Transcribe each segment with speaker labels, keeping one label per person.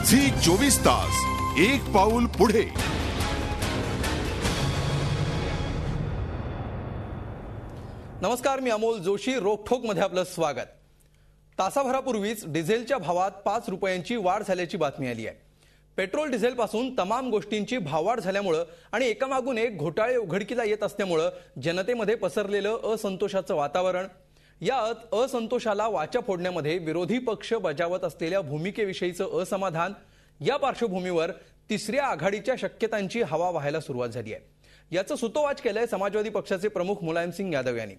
Speaker 1: Zee 24 तास एक पाऊल पुढे।
Speaker 2: नमस्कार, मी अमोल जोशी। रोकठोक मध्ये आपलं स्वागत। तासाभरापूर्वीच डिझेलच्या भावात 5 रुपयांची वाढ झाल्याची बातमी आली आहे। पेट्रोल डिझेल पासून तमाम गोष्टींची भाववाढ झाल्यामुळे आणि एकामागून एक घोटाळे उघडकीला येत असल्यामुळे जनतेमध्ये पसरलेलं असंतोषाचं वातावरण, या असंतोषाला वाचा फोडण्यामध्ये विरोधी पक्ष बजावत असलेल्या भूमिकेविषयीचं असमाधान, या पार्श्वभूमीवर तिसऱ्या आघाडीच्या शक्यतांची हवा वाहायला सुरुवात झाली आहे। याचं सुतोवाच केलंय समाजवादी पक्षाचे प्रमुख मुलायमसिंग यादव यांनी।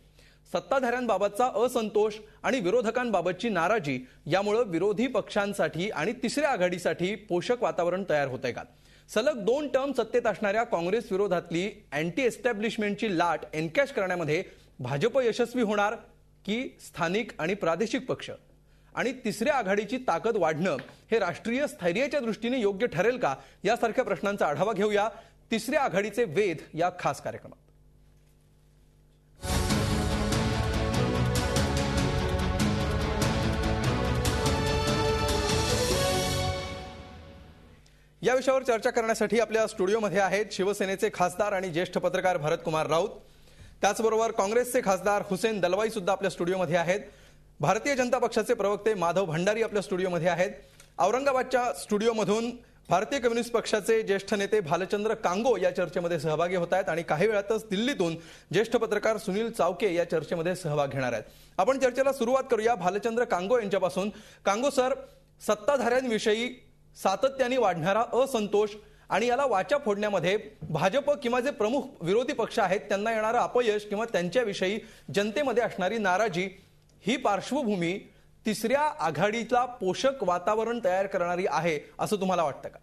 Speaker 2: सत्ताधाऱ्यांबाबतचा असंतोष आणि विरोधकांबाबतची नाराजी यामुळे विरोधी पक्षांसाठी आणि तिसऱ्या आघाडीसाठी पोषक वातावरण तयार होतंय का? सलग 2 टर्म सत्तेत असणाऱ्या काँग्रेस विरोधातली अँटी एस्टॅब्लिशमेंटची लाट एनकॅश करण्यामध्ये भाजप यशस्वी होणार की स्थानिक आणि प्रादेशिक पक्ष आणि तिसऱ्या आघाडीची ताकद वाढणं हे राष्ट्रीय स्थैर्याच्या दृष्टीने योग्य ठरेल का, यासारख्या प्रश्नांचा आढावा घेऊया तिसऱ्या आघाडीचे वेध या खास कार्यक्रमात। या विषयावर चर्चा करण्यासाठी आपल्या स्टुडिओमध्ये आहेत शिवसेनेचे खासदार आणि ज्येष्ठ पत्रकार भरत कुमार राऊत, त्याचबरोबर काँग्रेसचे खासदार हुसेन दलवाई सुद्धा आपल्या स्टुडिओमध्ये आहेत, भारतीय जनता पक्षाचे प्रवक्ते माधव भंडारी आपल्या स्टुडिओमध्ये आहेत, औरंगाबादच्या स्टुडिओमधून भारतीय कम्युनिस्ट पक्षाचे ज्येष्ठ नेते भालचंद्र कांगो या चर्चेमध्ये सहभागी होत आहेत आणि काही वेळातच दिल्लीतून ज्येष्ठ पत्रकार सुनील चावके या चर्चेमध्ये सहभाग घेणार आहेत। आपण चर्चेला सुरुवात करूया भालचंद्र कांगो यांच्यापासून। कांगो सर, सत्ताधाऱ्यांविषयी सातत्याने वाढणारा असंतोष आणि याला वाचा फोडण्यामध्ये भाजप किंवा जे प्रमुख विरोधी पक्ष आहेत त्यांना येणारं अपयश किंवा त्यांच्याविषयी जनतेमध्ये असणारी नाराजी, ही पार्श्वभूमी तिसऱ्या आघाडीला पोषक वातावरण तयार करणारी आहे असं तुम्हाला वाटतं का?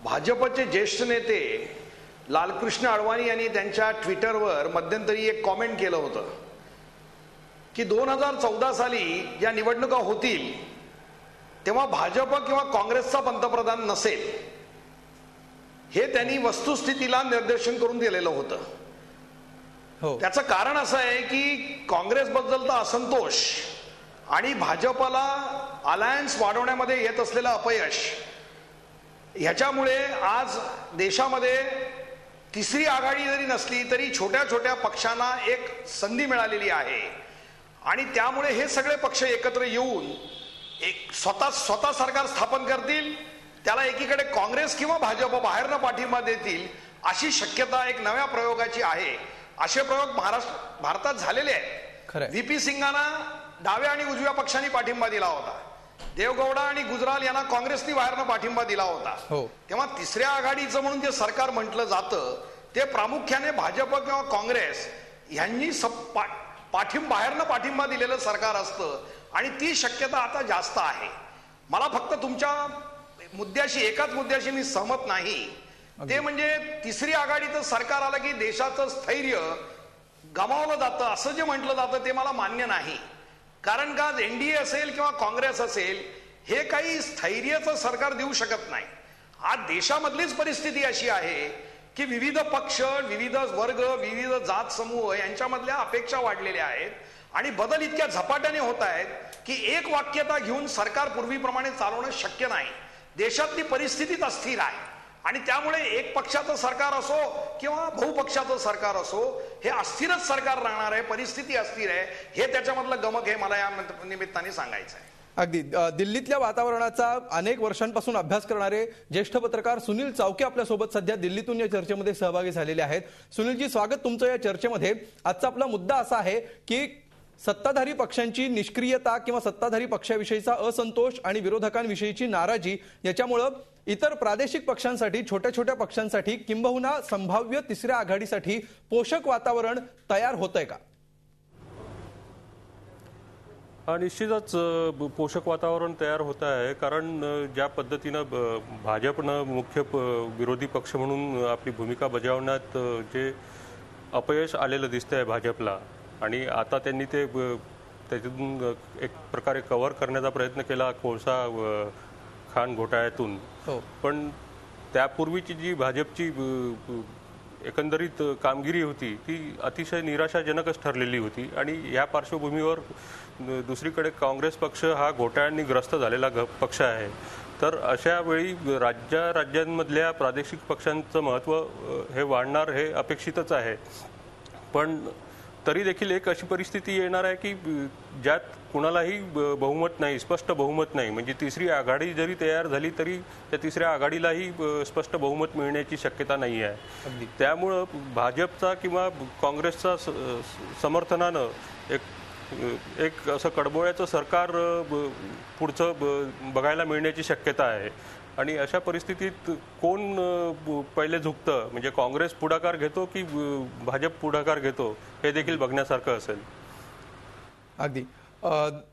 Speaker 3: भाजपचे ज्येष्ठ नेते लालकृष्ण अडवाणी यांनी त्यांच्या ट्विटरवर मध्यंतरी एक कॉमेंट केलं होतं की 2014 साली ज्या निवडणुका होतील तेव्हा भाजप किंवा काँग्रेसचा पंतप्रधान नसेल, हे त्यांनी वस्तुस्थितीला निर्देशन करून दिलेलं होतं। त्याचं कारण असं आहे की काँग्रेसबद्दलचा असंतोष आणि भाजपला अलायन्स वाढवण्यामध्ये येत असलेलं अपयश, ह्याच्यामुळे आज देशामध्ये तिसरी आघाडी जरी नसली तरी छोट्या छोट्या पक्षांना एक संधी मिळालेली आहे आणि त्यामुळे हे सगळे पक्ष एकत्र येऊन एक स्वतः सरकार स्थापन करतील, त्याला एकीकडे काँग्रेस किंवा भाजप बाहेरनं पाठिंबा देतील अशी शक्यता एक नव्या प्रयोगाची आहे। असे प्रयोग भारतात झालेले आहेत। व्हीपी सिंगांना डाव्या आणि उजव्या पक्षांनी पाठिंबा दिला होता, देवगौडा आणि गुजराल यांना काँग्रेसनी बाहेरनं पाठिंबा दिला होता। तेव्हा तिसऱ्या आघाडीचं म्हणून जे सरकार म्हटलं जातं ते प्रामुख्याने भाजप किंवा काँग्रेस यांनी बाहेरनं पाठिंबा दिलेलं सरकार असतं आणि ती शक्यता आता जास्त आहे। मला फक्त तुमच्या मुद्द्याशी, एकाच मुद्द्याशी मी सहमत नाही, ते म्हणजे तिसरी आघाडीचं सरकार आलं की देशाचं स्थैर्य गमावलं जातं असं जे म्हटलं जातं ते मला मान्य नाही। कारण का एनडीए असेल किंवा काँग्रेस असेल, हे काही स्थैर्याचं सरकार देऊ शकत नाही। आज देशामधलीच परिस्थिती अशी आहे की विविध पक्ष, विविध वर्ग, विविध जात समूह यांच्यामधल्या अपेक्षा वाढलेल्या आहेत आणि बदल इतक्या झपाट्याने होत आहेत की एक वाक्यता घेऊन सरकार पूर्वीप्रमाणे चालवणं शक्य नाही। देशातली परिस्थितीच अस्थिर आहे आणि त्यामुळे एक पक्षाचं सरकार असो किंवा बहुपक्षाचं सरकार असो, हे अस्थिरच सरकार राहणार आहे, परिस्थिती अस्थिर आहे, हे त्याच्यामधलं गमक हे मला या निमित्ताने सांगायचं आहे।
Speaker 2: अगदी दिल्लीतल्या वातावरणाचा अनेक वर्षांपासून अभ्यास करणारे ज्येष्ठ पत्रकार सुनील चावके आपल्यासोबत सध्या दिल्लीतून या चर्चेमध्ये सहभागी झालेले आहेत। सुनीलजी, स्वागत तुमचं या चर्चेमध्ये। आजचा आपला मुद्दा असा आहे की सत्ताधारी पक्षांची निष्क्रियता किंवा सत्ताधारी पक्षाविषयीचा असंतोष आणि विरोधकांविषयीची नाराजी याच्यामुळे इतर प्रादेशिक पक्षांसाठी, छोट्या छोट्या पक्षांसाठी किंबहुना संभाव्य तिसऱ्या आघाडीसाठी पोषक वातावरण तयार होतंय का?
Speaker 4: निश्चितच पोषक वातावरण तयार होत आहे, कारण ज्या पद्धतीनं भाजपनं मुख्य विरोधी पक्ष म्हणून आपली भूमिका बजावण्यात जे अपयश आलेलं दिसतंय भाजपला आणि आता त्यांनी ते त्याच्यातून एक प्रकारे कव्हर करण्याचा प्रयत्न केला कोळसा खाण घोटाळ्यातून, पण त्यापूर्वीची जी भाजपची एकंदरीत कामगिरी होती ती अतिशय निराशाजनकच ठरलेली होती आणि या पार्श्वभूमीवर दुसरीकडे काँग्रेस पक्ष हा घोटाळ्यांनी ग्रस्त झालेला पक्ष आहे. तर अशा वेळी राज्यांमधल्या प्रादेशिक पक्षांचं महत्त्व हे वाढणार हे अपेक्षितच आहे. पण तरी देखील एक अशी परिस्थिती येणार आहे की ज्यात कुणालाही बहुमत नाही, स्पष्ट बहुमत नाही. म्हणजे तिसरी आघाडी जरी तयार झाली तरी त्या तिसऱ्या आघाडीलाही स्पष्ट बहुमत मिळण्याची शक्यता नाही आहे. त्यामुळं भाजपचा किंवा काँग्रेसचा समर्थनानं एक असं कडबोळ्याचं सरकार पुढचं बघायला मिळण्याची शक्यता आहे. आणि अशा परिस्थितीत कोण पहिले झुकतं, म्हणजे काँग्रेस पुढाकार घेतो की भाजप पुढाकार घेतो हे देखील बघण्यासारखं असेल.
Speaker 2: अगदी.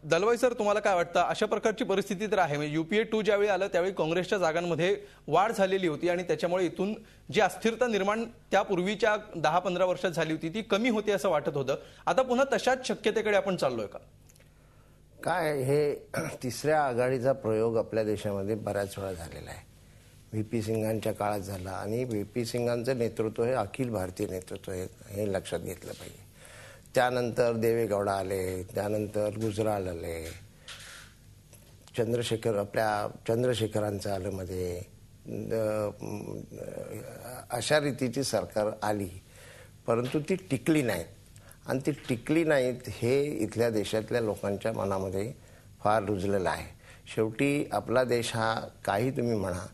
Speaker 2: दलवाई सर, तुम्हाला काय वाटतं? अशा प्रकारची परिस्थिती तर आहे. म्हणजे UPA 2 ज्यावेळी आलं त्यावेळी काँग्रेसच्या जागांमध्ये वाढ झालेली होती आणि त्याच्यामुळे इथून जी अस्थिरता निर्माण त्यापूर्वीच्या 10-15 वर्षात झाली होती ती कमी होती असं वाटत होतं. आता पुन्हा तशाच शक्यतेकडे आपण चाललोय का?
Speaker 5: काय हे तिसऱ्या आघाडीचा प्रयोग आपल्या देशामध्ये बऱ्याच वेळा झालेला आहे. VP सिंगांच्या काळात झाला आणि VP सिंगांचं नेतृत्व हे अखिल भारतीय नेतृत्व हे लक्षात घेतलं पाहिजे. त्यानंतर देवेगौडा आले, त्यानंतर गुजराल आले, चंद्रशेखरांचं आलं मध्ये. अशा रीतीची सरकार आली परंतु ती टिकली नाहीत आणि ती टिकली नाहीत हे इथल्या देशातल्या लोकांच्या मनामध्ये फार रुजलेलं आहे. शेवटी आपला देश हा काही तुम्ही म्हणा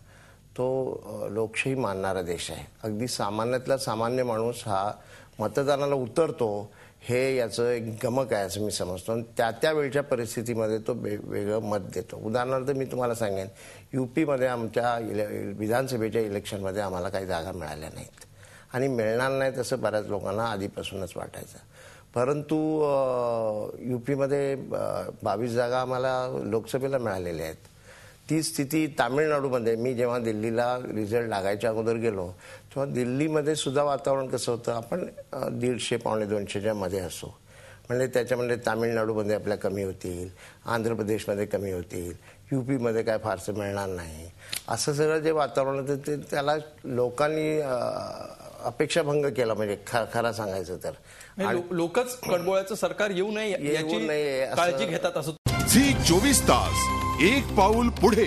Speaker 5: तो लोकशाही मानणारा देश आहे. अगदी सामान्यातला सामान्य माणूस हा मतदानाला उतरतो हे याचं एक गमक आहे असं मी समजतो. आणि त्या वेळच्या परिस्थितीमध्ये तो वेगळं मत देतो. उदाहरणार्थ मी तुम्हाला सांगेन, UPमध्ये आमच्या विधानसभेच्या इलेक्शनमध्ये आम्हाला काही जागा मिळाल्या नाहीत आणि मिळणार नाहीत असं बऱ्याच लोकांना आधीपासूनच वाटायचं. परंतु UPमध्ये 22 जागा आम्हाला लोकसभेला मिळालेल्या आहेत. ती स्थिती तामिळनाडूमध्ये, मी जेव्हा दिल्लीला रिझल्ट लागायच्या अगोदर गेलो तेव्हा दिल्लीमध्ये सुद्धा वातावरण कसं होतं, आपण 150-200च्या मध्ये असो. म्हणजे त्याच्यामध्ये तामिळनाडूमध्ये आपल्या कमी होतील, आंध्र प्रदेशमध्ये कमी होतील, UPमध्ये काय फारसं मिळणार नाही, असं सगळं जे वातावरण होतं ते त्याला लोकांनी अपेक्षाभंग केला. म्हणजे खरा सांगायचं तर
Speaker 2: लोकच कडबोळ्याचं सरकार येऊ नये याची काळजी घेतात असं.
Speaker 1: झी 24 तास एक पाऊल पुढे.